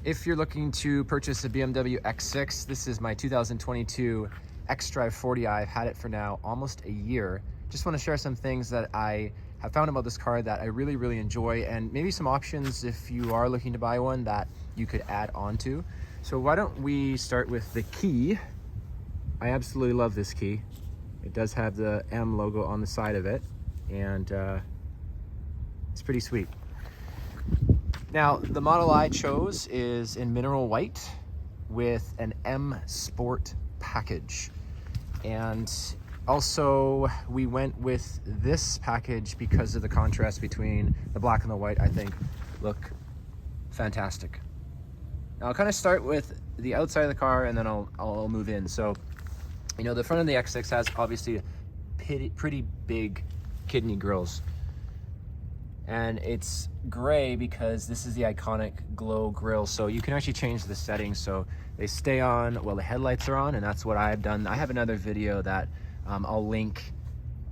If you're looking to purchase a BMW X6, this is my 2022 Xdrive40i. I've had it for now almost a year. Just want to share some things that I have found about this car that I really enjoy, and maybe some options if you are looking to buy one that you could add on to. So why don't we start with the key. I absolutely love this key. It does have the M logo on the side of it, and it's pretty sweet. Now, the model I chose is in mineral white with an M Sport package. And also we went with this package because of the contrast between the black and the white. I think look fantastic. Now I'll kind of start with the outside of the car and then I'll move in. So, you know, the front of the X6 has obviously pretty big kidney grills. And it's gray because this is the iconic glow grill. So you can actually change the settings so they stay on while the headlights are on, and that's what I've done. I have another video that I'll link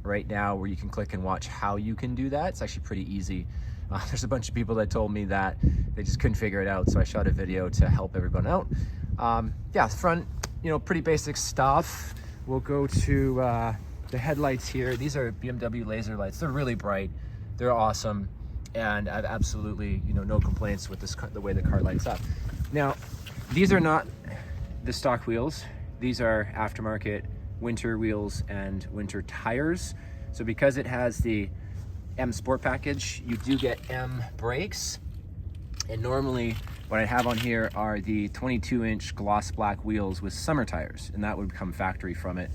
right now where you can click and watch how you can do that. It's actually pretty easy. There's a bunch of people that told me that they just couldn't figure it out, so I shot a video to help everyone out. Yeah, front, you know, pretty basic stuff. We'll go to the headlights here. These are BMW laser lights. They're really bright. They're awesome, and I've absolutely, you know, no complaints with this, the way the car lights up. Now, these are not the stock wheels. These are aftermarket winter wheels and winter tires. So because it has the M Sport package, you do get M brakes. And normally what I have on here are the 22-inch gloss black wheels with summer tires, and that would come factory from it.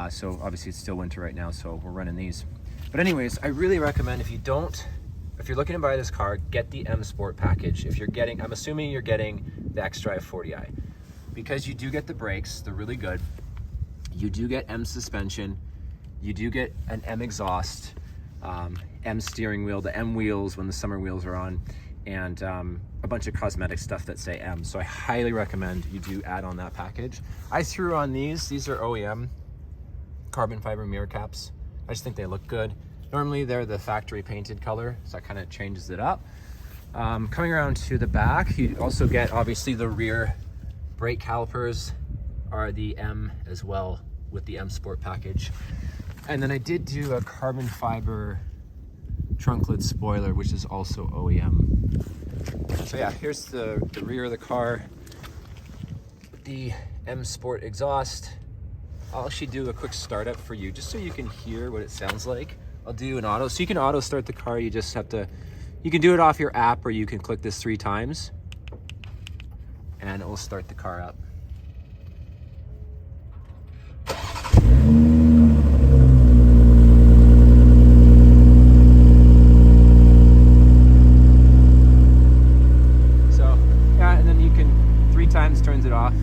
So obviously it's still winter right now, so we're running these. But anyways, I really recommend if you're looking to buy this car, get the M Sport package. If you're getting, I'm assuming you're getting the Xdrive40i, because you do get the brakes, they're really good. You do get M suspension, you do get an M exhaust, M steering wheel, the M wheels when the summer wheels are on, and a bunch of cosmetic stuff that say M. So I highly recommend you do add on that package. I threw on these are OEM carbon fiber mirror caps. I just think they look good. Normally they're the factory painted color, so that kind of changes it up. Coming around to the back, you also get obviously the rear brake calipers are the M as well with the M Sport package. And then I did do a carbon fiber trunk lid spoiler, which is also OEM. So yeah, here's the rear of the car, the M Sport exhaust. I'll actually do a quick startup for you just so you can hear what it sounds like. I'll do an auto, so you can auto start the car. You just have to, you can do it off your app, or you can click this 3 times and it will start the car up. So yeah, and then you can 3 times turns it off.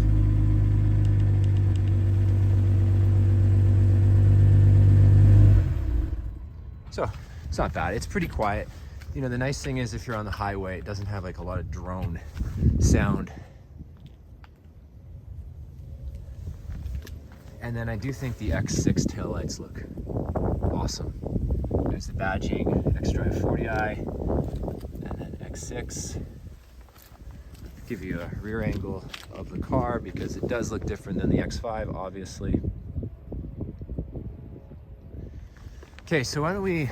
So it's not bad, it's pretty quiet. You know, the nice thing is if you're on the highway, it doesn't have like a lot of drone sound. And then I do think the X6 taillights look awesome. There's the badging, Xdrive40i, and then X6. Give you a rear angle of the car because it does look different than the X5, obviously. Okay, so why don't we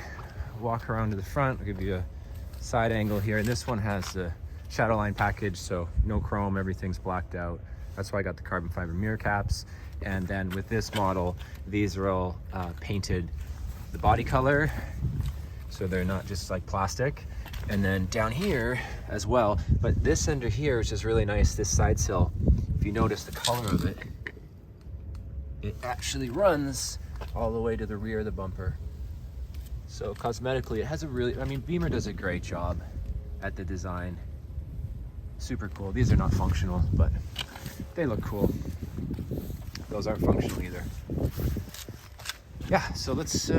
walk around to the front. I'll give you a side angle here. And this one has the Shadowline package, so no chrome, everything's blacked out. That's why I got the carbon fiber mirror caps. And then with this model, these are all painted the body color, so they're not just like plastic. And then down here as well, but this under here, which is really nice, this side sill, if you notice the color of it, it actually runs all the way to the rear of the bumper. So cosmetically, it has a really, I mean, Beamer does a great job at the design. Super cool. These are not functional, but they look cool. Those aren't functional either. Yeah, so let's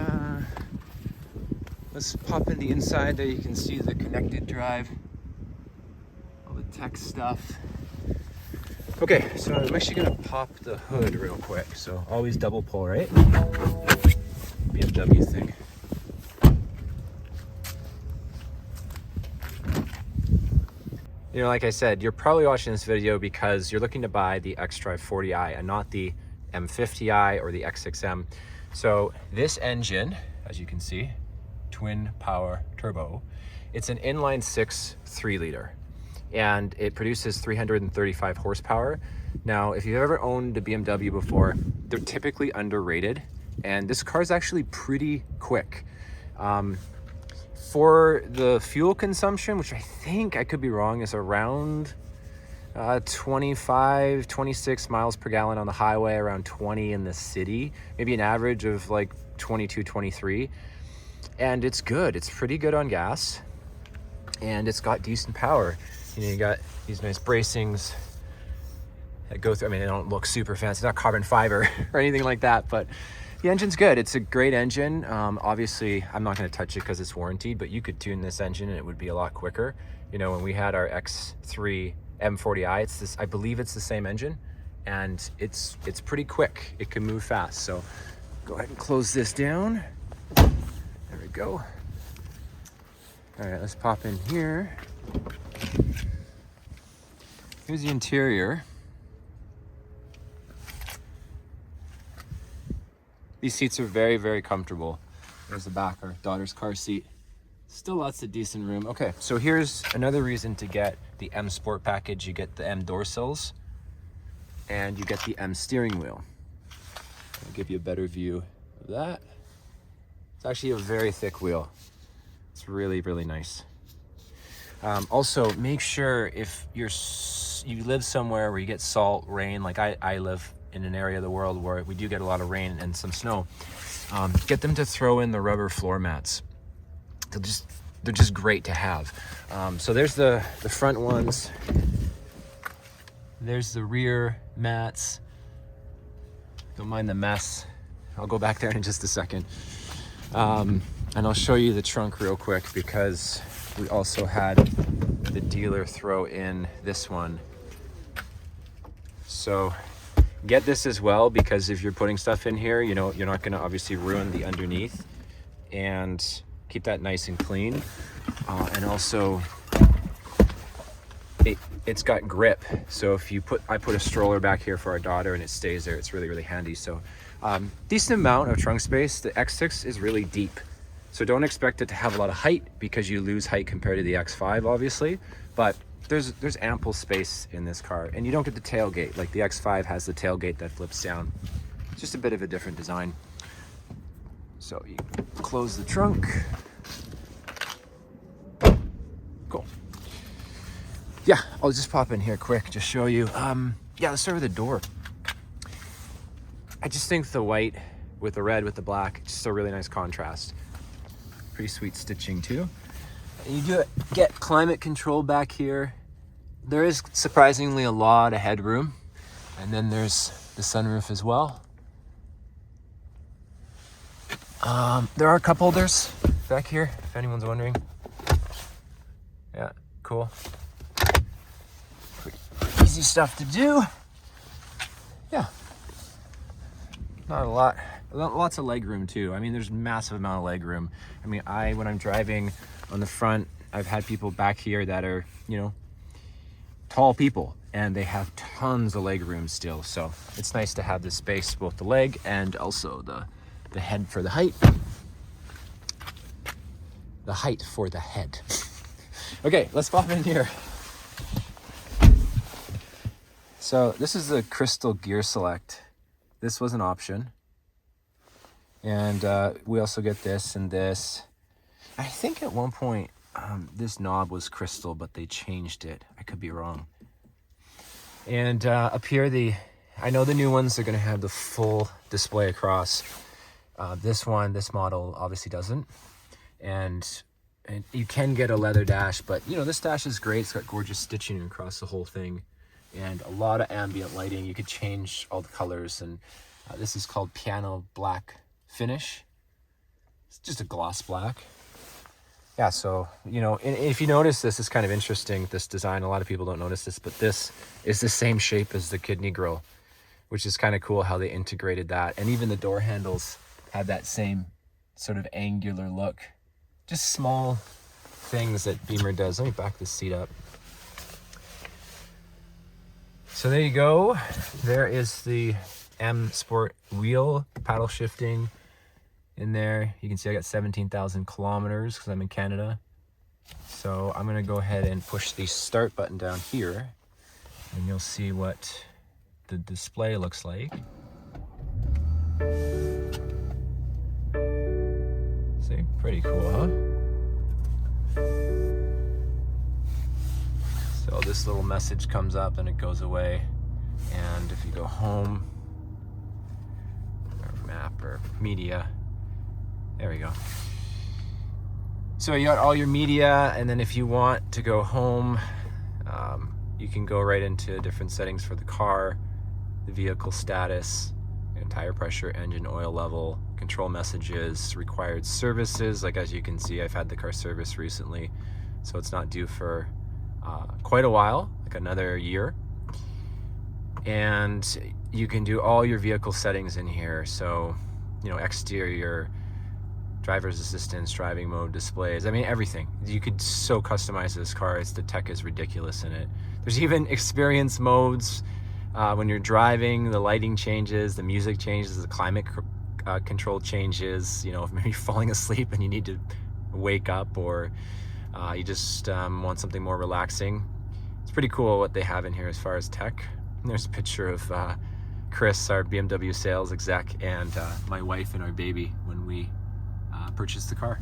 pop in the inside. There you can see the connected drive, all the tech stuff. Okay, so I'm actually gonna pop the hood real quick. So always double pull, right? BMW thing. You know, like I said, you're probably watching this video because you're looking to buy the Xdrive40i and not the M50i or the X6M. So this engine, as you can see, twin power turbo, it's an inline six 3-liter, and it produces 335 horsepower. Now, if you've ever owned a BMW before, they're typically underrated, and this car is actually pretty quick. For the fuel consumption, which I think, I could be wrong, is around 25, 26 miles per gallon on the highway, around 20 in the city, maybe an average of like 22, 23. And it's good. It's pretty good on gas, and it's got decent power. You know, you got these nice bracings that go through. I mean, they don't look super fancy, not carbon fiber or anything like that, but the engine's good. It's a great engine. Obviously, I'm not going to touch it because it's warranted, but you could tune this engine and it would be a lot quicker. You know, when we had our X3 M40i, it's this, I believe it's the same engine, and it's pretty quick. It can move fast. So go ahead and close this down. There we go. All right, let's pop in here. Here's the interior. These seats are very, very comfortable. There's the back, our daughter's car seat. Still lots of decent room. Okay, so here's another reason to get the M Sport package. You get the M door sills, and you get the M steering wheel. I'll give you a better view of that. It's actually a very thick wheel. It's really, really nice. Also, make sure if you live somewhere where you get salt, rain, like I live in an area of the world where we do get a lot of rain and some snow, get them to throw in the rubber floor mats. They're just great to have. So there's the front ones. There's the rear mats. Don't mind the mess. I'll go back there in just a second. And I'll show you the trunk real quick, because we also had the dealer throw in this one. So get this as well, because if you're putting stuff in here, you know, you're not going to obviously ruin the underneath, and keep that nice and clean. And also it's got grip. So if you I put a stroller back here for our daughter and it stays there, it's really, really handy. So decent amount of trunk space. The X6 is really deep, so don't expect it to have a lot of height, because you lose height compared to the X5, obviously, but there's ample space in this car, and you don't get the tailgate like the X5 has, the tailgate that flips down. It's just a bit of a different design. So you close the trunk. Cool. Yeah, I'll just pop in here quick, just show you. Yeah, let's start with the door. I just think the white with the red with the black, just a really nice contrast. Pretty sweet stitching too. And you do get climate control back here. There is surprisingly a lot of headroom. And then there's the sunroof as well. There are cup holders back here, if anyone's wondering. Yeah, cool. Pretty easy stuff to do. Yeah. Not a lot. Lots of leg room too. I mean, there's massive amount of leg room. I mean, when I'm driving on the front, I've had people back here that are, you know, tall people, and they have tons of leg room still. So it's nice to have this space, both the leg and also the head for the height. The height for the head. Okay, let's pop in here. So this is the crystal gear select. This was an option. And we also get this and this. I think at one point this knob was crystal, but they changed it. I could be wrong. And up here, I know the new ones are going to have the full display across. This model obviously doesn't. And you can get a leather dash, but you know, this dash is great. It's got gorgeous stitching across the whole thing, and a lot of ambient lighting. You could change all the colors, and this is called piano black finish. It's just a gloss black. Yeah, so, you know, and if you notice, this is kind of interesting, this design. A lot of people don't notice this, but this is the same shape as the kidney grill, which is kind of cool how they integrated that. And even the door handles have that same sort of angular look. Just small things that Beamer does. Let me back this seat up. So there you go. There is the M Sport wheel, paddle shifting in there. You can see I got 17,000 kilometers because I'm in Canada. So I'm gonna go ahead and push the start button down here and you'll see what the display looks like. See, pretty cool, huh? So this little message comes up and it goes away. And if you go home, or map or media, there we go. So you got all your media, and then if you want to go home, you can go right into different settings for the car, the vehicle status, tire pressure, engine oil level, control messages, required services. Like as you can see, I've had the car serviced recently, so it's not due for quite a while, like another year. And you can do all your vehicle settings in here. So, you know, exterior, driver's assistance, driving mode, displays, I mean, everything. You could so customize this car. The tech is ridiculous in it. There's even experience modes. When you're driving, the lighting changes, the music changes, the climate control changes. You know, if maybe you're falling asleep and you need to wake up, or you just want something more relaxing. It's pretty cool what they have in here as far as tech. And there's a picture of Chris, our BMW sales exec, and my wife and our baby when we purchased the car.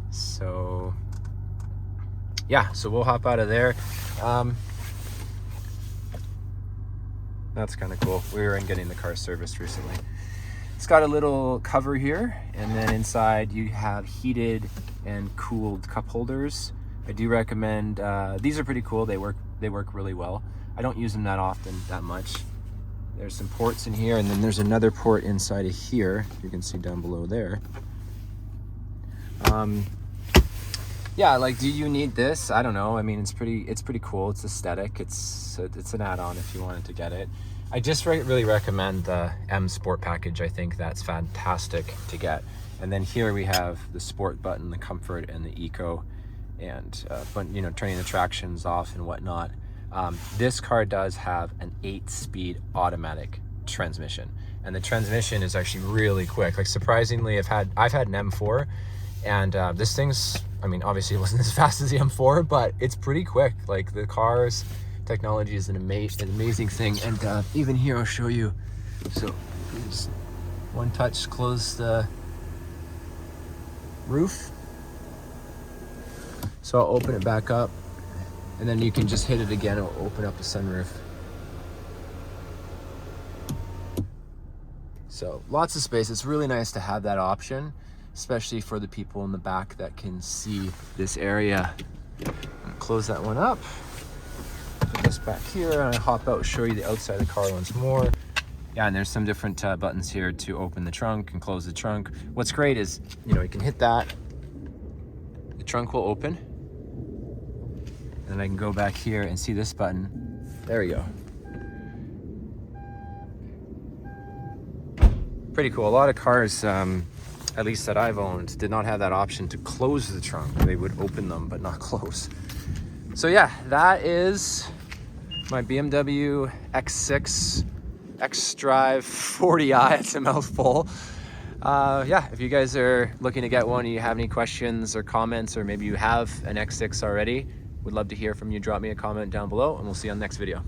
So yeah, so we'll hop out of there. That's kind of cool. We were in getting the car serviced recently. It's got a little cover here, and then inside you have heated and cooled cup holders. I do recommend, these are pretty cool. They work really well. I don't use them that often, that much. There's some ports in here, and then there's another port inside of here. You can see down below there. Yeah, like, do you need this? I don't know. I mean, it's pretty cool. It's aesthetic. It's an add-on if you wanted to get it. I just really recommend the M Sport package. I think that's fantastic to get. And then here we have the Sport button, the Comfort, and the Eco, and you know, turning the tractions off and whatnot. This car does have an 8-speed automatic transmission, and the transmission is actually really quick. Like, surprisingly, I've had an M4, and this thing's, I mean, obviously it wasn't as fast as the M4, but it's pretty quick. Like, the car's technology is an amazing thing. And even here, I'll show you. So just one touch, close the roof. So I'll open it back up, and then you can just hit it again. It'll open up the sunroof. So lots of space. It's really nice to have that option, especially for the people in the back that can see this area. Close that one up. Put this back here, and I hop out, show you the outside of the car once more. Yeah, and there's some different buttons here to open the trunk and close the trunk. What's great is, you know, you can hit that, the trunk will open, and I can go back here and see this button. There we go. Pretty cool. A lot of cars, at least that I've owned, did not have that option to close the trunk. They would open them but not close. So yeah, that is my BMW X6 Xdrive40i. It's a mouthful. Yeah, if you guys are looking to get one, and you have any questions or comments, or maybe you have an X6 already, would love to hear from you. Drop me a comment down below, and we'll see you on the next video.